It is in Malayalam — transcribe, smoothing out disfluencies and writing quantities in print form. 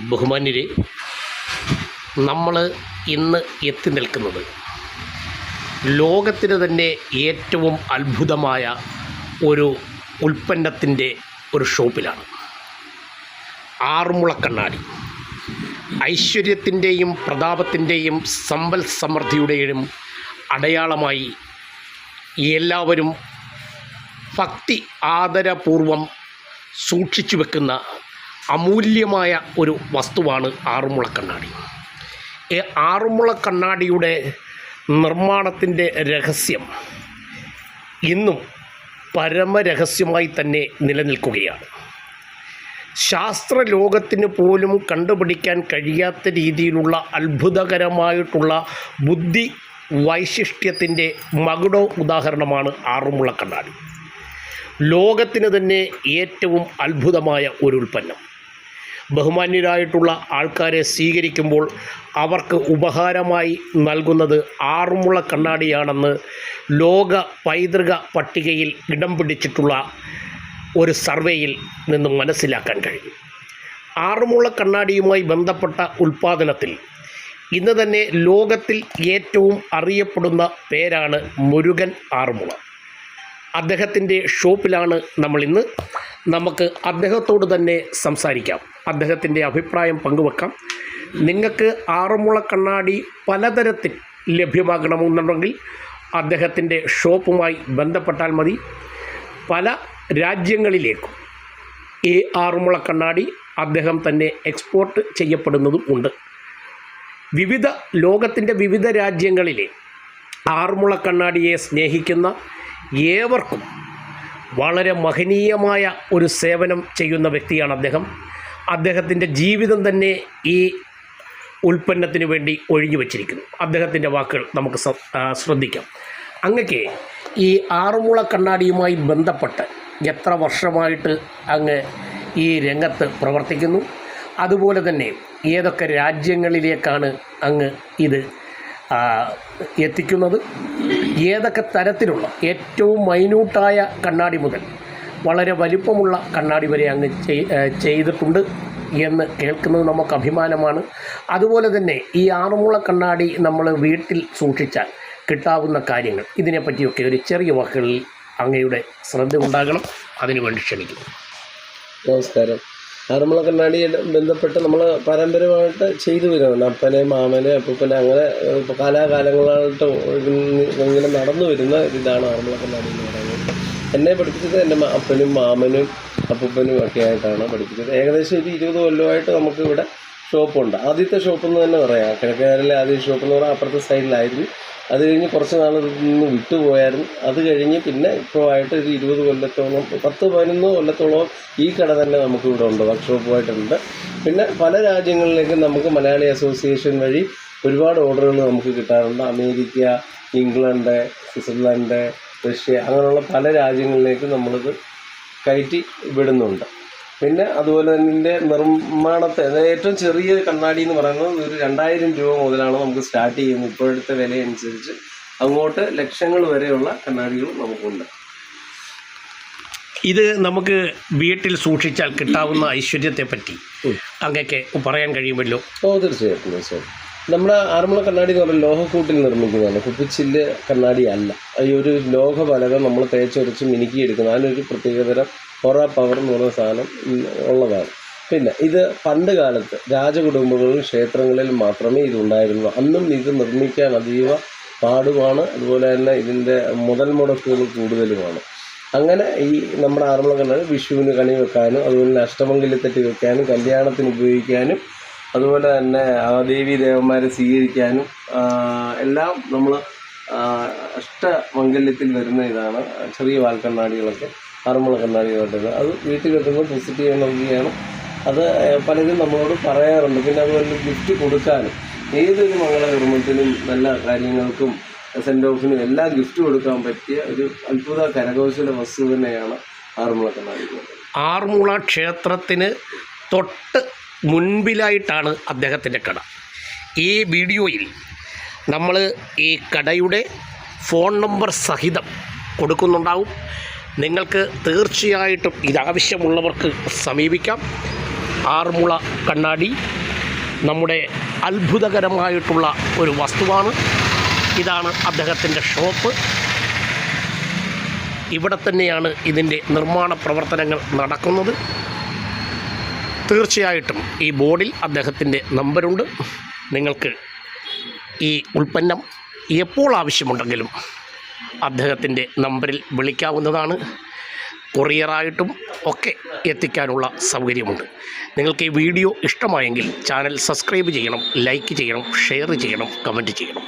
ബഹുമാന്യരെ, നമ്മൾ ഇന്ന് എത്തി നിൽക്കുന്നത് ലോകത്തിന് തന്നെ ഏറ്റവും അത്ഭുതമായ ഒരു ഉൽപ്പന്നത്തിൻ്റെ ഒരു ഷോപ്പിലാണ്. ആറന്മുള കണ്ണാടി ഐശ്വര്യത്തിൻ്റെയും പ്രതാപത്തിൻ്റെയും സമ്പൽ സമൃദ്ധിയുടെയും അടയാളമായി എല്ലാവരും ഭക്തി ആദരപൂർവം സൂക്ഷിച്ചു വെക്കുന്ന അമൂല്യമായ ഒരു വസ്തുവാണ് ആറന്മുള കണ്ണാടി. ആറന്മുള കണ്ണാടിയുടെ നിർമ്മാണത്തിൻ്റെ രഹസ്യം ഇന്നും പരമരഹസ്യമായി തന്നെ നിലനിൽക്കുകയാണ്. ശാസ്ത്രലോകത്തിന് പോലും കണ്ടുപിടിക്കാൻ കഴിയാത്ത രീതിയിലുള്ള അത്ഭുതകരമായിട്ടുള്ള ബുദ്ധി വൈശിഷ്ട്യത്തിൻ്റെ മകുടോ ഉദാഹരണമാണ് ആറന്മുള കണ്ണാടി. ലോകത്തിന് തന്നെ ഏറ്റവും അത്ഭുതമായ ഒരു ഉൽപ്പന്നം. ബഹുമാന്യരായിട്ടുള്ള ആൾക്കാരെ സ്വീകരിക്കുമ്പോൾ അവർക്ക് ഉപഹാരമായി നൽകുന്നത് ആറന്മുള കണ്ണാടിയാണെന്ന് ലോക പൈതൃക പട്ടികയിൽ ഇടം പിടിച്ചിട്ടുള്ള ഒരു സർവേയിൽ നിന്നും മനസ്സിലാക്കാൻ കഴിയും. ആറന്മുള കണ്ണാടിയുമായി ബന്ധപ്പെട്ട ഉൽപ്പാദനത്തിൽ ഇന്ന് തന്നെ ലോകത്തിൽ ഏറ്റവും അറിയപ്പെടുന്ന പേരാണ് മുരുകൻ ആറന്മുള. അദ്ദേഹത്തിൻ്റെ ഷോപ്പിലാണ് നമ്മളിന്ന്. നമുക്ക് അദ്ദേഹത്തോട് തന്നെ സംസാരിക്കാം, അദ്ദേഹത്തിൻ്റെ അഭിപ്രായം പങ്കുവെക്കാം. നിങ്ങൾക്ക് ആറന്മുള കണ്ണാടി പലതരത്തിൽ ലഭ്യമാകണമെന്നുണ്ടെങ്കിൽ അദ്ദേഹത്തിൻ്റെ ഷോപ്പുമായി ബന്ധപ്പെട്ടാൽ മതി. പല രാജ്യങ്ങളിലേക്കും ഈ ആറന്മുള കണ്ണാടി അദ്ദേഹം തന്നെ എക്സ്പോർട്ട് ചെയ്യപ്പെടുന്നതും ഉണ്ട്. ലോകത്തിൻ്റെ വിവിധ രാജ്യങ്ങളിലെ ആറന്മുള കണ്ണാടിയെ സ്നേഹിക്കുന്ന ഏവർക്കും വളരെ മഹനീയമായ ഒരു സേവനം ചെയ്യുന്ന വ്യക്തിയാണ് അദ്ദേഹം. അദ്ദേഹത്തിൻ്റെ ജീവിതം തന്നെ ഈ ഉൽപ്പന്നത്തിന് വേണ്ടി ഒഴിഞ്ഞു വച്ചിരിക്കുന്നു. അദ്ദേഹത്തിൻ്റെ വാക്കുകൾ നമുക്ക് ശ്രദ്ധിക്കാം. അങ്ങക്ക് ഈ ആറന്മുള കണ്ണാടിയുമായി ബന്ധപ്പെട്ട് എത്ര വർഷമായിട്ട് അങ്ങ് ഈ രംഗത്ത് പ്രവർത്തിക്കുന്നു? അതുപോലെ തന്നെ ഏതൊക്കെ രാജ്യങ്ങളിലേക്കാണ് അങ്ങ് ഇത് എത്തിക്കുന്നത്? ഏതൊക്കെ തരത്തിലുള്ള ഏറ്റവും മൈന്യൂട്ടായ കണ്ണാടി മുതൽ വളരെ വലിപ്പമുള്ള കണ്ണാടി വരെ അങ്ങ് ചെയ്തിട്ടുണ്ട് എന്ന് കേൾക്കുന്നത് നമുക്ക് അഭിമാനമാണ്. അതുപോലെ തന്നെ ഈ ആറന്മുള കണ്ണാടി നമ്മൾ വീട്ടിൽ സൂക്ഷിച്ചാൽ കിട്ടാവുന്ന കാര്യങ്ങൾ, ഇതിനെപ്പറ്റിയൊക്കെ ഒരു ചെറിയ വാക്കുകളിൽ അങ്ങയുടെ ശ്രദ്ധ ഉണ്ടാകണം. അതിനുവേണ്ടി ക്ഷണിക്കുന്നു. നമസ്കാരം. ആറന്മുള കണ്ണാടിയെ ബന്ധപ്പെട്ട് നമ്മൾ പാരമ്പര്യമായിട്ട് ചെയ്തു വരുന്നുണ്ട്. അപ്പനെ, മാമന്, അപ്പൂപ്പനെ, അങ്ങനെ കാലാകാലങ്ങളായിട്ട് ഇങ്ങനെ നടന്നു വരുന്ന ഇതാണ് ആറന്മുള കണ്ണാടി എന്ന് പറയുന്നത്. എന്നെ പഠിപ്പിച്ചത് എൻ്റെ അപ്പനും മാമനും അപ്പൂപ്പനും ഒക്കെ ആയിട്ടാണ് പഠിപ്പിച്ചത്. ഏകദേശം ഒരു 20 കൊല്ലമായിട്ട് നമുക്ക് ഇവിടെ ഷോപ്പുണ്ട്. ആദ്യത്തെ ഷോപ്പെന്ന് തന്നെ പറയാം. കിഴക്കേറിലെ ആദ്യ ഷോപ്പെന്ന് പറഞ്ഞാൽ അപ്പുറത്തെ സൈഡിലായിരുന്നു. അത് കഴിഞ്ഞ് കുറച്ച് നാൾ നിന്ന് വിട്ടുപോയായിരുന്നു. അത് കഴിഞ്ഞ് പിന്നെ ഇപ്പോൾ ആയിട്ട് ഒരു 20 കൊല്ലത്തോളം 10-11 കൊല്ലത്തോളം ഈ കട തന്നെ നമുക്ക് ഇവിടെ ഉണ്ട്, വർക്ക്ഷോപ്പുമായിട്ടുണ്ട്. പിന്നെ പല രാജ്യങ്ങളിലേക്കും നമുക്ക് മലയാളി അസോസിയേഷൻ വഴി ഒരുപാട് ഓർഡറുകൾ നമുക്ക് കിട്ടാറുണ്ട്. അമേരിക്ക, ഇംഗ്ലണ്ട്, സ്വിറ്റ്സർലൻഡ്, റഷ്യ, അങ്ങനെയുള്ള പല രാജ്യങ്ങളിലേക്കും നമ്മളിത് കയറ്റി വിടുന്നുണ്ട്. പിന്നെ അതുപോലെ തന്നെ നിർമ്മാണത്തെ ഏറ്റവും ചെറിയ കണ്ണാടി എന്ന് പറയുന്നത് ഒരു 2000 രൂപ മുതലാണ് നമുക്ക് സ്റ്റാർട്ട് ചെയ്യുന്നത്. ഇപ്പോഴത്തെ വിലയനുസരിച്ച് അങ്ങോട്ട് ലക്ഷങ്ങൾ വരെയുള്ള കണ്ണാടികളും നമുക്കുണ്ട്. ഇത് നമുക്ക് വീട്ടിൽ സൂക്ഷിച്ചാൽ കിട്ടാവുന്ന ഐശ്വര്യത്തെ പറ്റി അങ്ങക്ക് പറയാൻ കഴിയുമല്ലോ? തീർച്ചയായിട്ടും. നമ്മുടെ ആറന്മുള കണ്ണാടി എന്ന് പറഞ്ഞാൽ ലോഹക്കൂട്ടിൽ നിർമ്മിക്കുന്നതാണ്, കുപ്പിച്ചില്ല് കണ്ണാടി അല്ല. ഈ ഒരു ലോഹപലകം നമ്മൾ തേച്ചൊരച്ച് മിനുക്കിയെടുക്കുന്നത്. അതിനൊരു പ്രത്യേകതരം ഹൊറ പവർ എന്ന് പറയുന്ന സാധനം ഉള്ളതാണ്. പിന്നെ ഇത് പണ്ട് കാലത്ത് രാജകുടുംബങ്ങളിലും ക്ഷേത്രങ്ങളിലും മാത്രമേ ഇതുണ്ടായിരുന്നു. അന്നും ഇത് നിർമ്മിക്കാൻ അതീവ പാടുമാണ്. അതുപോലെ തന്നെ ഇതിൻ്റെ മുതൽ മുടക്കുകൾ കൂടുതലുമാണ്. അങ്ങനെ ഈ നമ്മുടെ ആറന്മുള കണ്ണാടി വിഷുവിന് കണി വെക്കാനും, അതുപോലെ തന്നെ അഷ്ടമംഗല്യത്തട്ടി വെക്കാനും, കല്യാണത്തിന് ഉപയോഗിക്കാനും, അതുപോലെ തന്നെ ദേവീ ദേവന്മാരെ സ്വീകരിക്കാനും എല്ലാം നമ്മൾ അഷ്ടമംഗല്യത്തിൽ വരുന്ന ഇതാണ് ചെറിയ വാൽക്കണ്ണാടികളൊക്കെ, ആറന്മുള കണ്ണാടികളുണ്ട്. അത് വീട്ടിൽ വെക്കുമ്പോൾ പോസിറ്റീവ് എനർജിയാണ്. അത് പലരും നമ്മളോട് പറയാറുണ്ട്. പിന്നെ അതുപോലെ ഗിഫ്റ്റ് കൊടുക്കാനും, ഏതൊരു മംഗളകർമ്മത്തിനും നല്ല കാര്യങ്ങൾക്കും സെൻഡ് ഓഫിനും എല്ലാം ഗിഫ്റ്റ് കൊടുക്കാൻ പറ്റിയ ഒരു അത്ഭുത കരകൗശല വസ്തു തന്നെയാണ് ആറന്മുള കണ്ണാടി. ആറന്മുള ക്ഷേത്രത്തിന് തൊട്ട് മുൻപിലായിട്ടാണ് അദ്ദേഹത്തിൻ്റെ കട. ഈ വീഡിയോയിൽ നമ്മൾ ഈ കടയുടെ ഫോൺ നമ്പർ സഹിതം കൊടുക്കുന്നുണ്ടാവും. നിങ്ങൾക്ക് തീർച്ചയായിട്ടും ഇതാവശ്യമുള്ളവർക്ക് സമീപിക്കാം. ആറന്മുള കണ്ണാടി നമ്മുടെ അത്ഭുതകരമായിട്ടുള്ള ഒരു വസ്തുവാണ്. ഇതാണ് അദ്ദേഹത്തിൻ്റെ ഷോപ്പ്. ഇവിടെ തന്നെയാണ് ഇതിൻ്റെ നിർമ്മാണ പ്രവർത്തനങ്ങൾ നടക്കുന്നത്. തീർച്ചയായിട്ടും ഈ ബോർഡിൽ അദ്ദേഹത്തിൻ്റെ നമ്പറുണ്ട്. നിങ്ങൾക്ക് ഈ ഉൽപ്പന്നം എപ്പോൾ ആവശ്യമുണ്ടെങ്കിലും അദ്ദേഹത്തിൻ്റെ നമ്പറിൽ വിളിക്കാവുന്നതാണ്. കൊറിയറായിട്ടും ഒക്കെ എത്തിക്കാനുള്ള സൗകര്യമുണ്ട്. നിങ്ങൾക്ക് ഈ വീഡിയോ ഇഷ്ടമായെങ്കിൽ ചാനൽ സബ്സ്ക്രൈബ് ചെയ്യണം, ലൈക്ക് ചെയ്യണം, ഷെയർ ചെയ്യണം, കമൻറ്റ് ചെയ്യണം.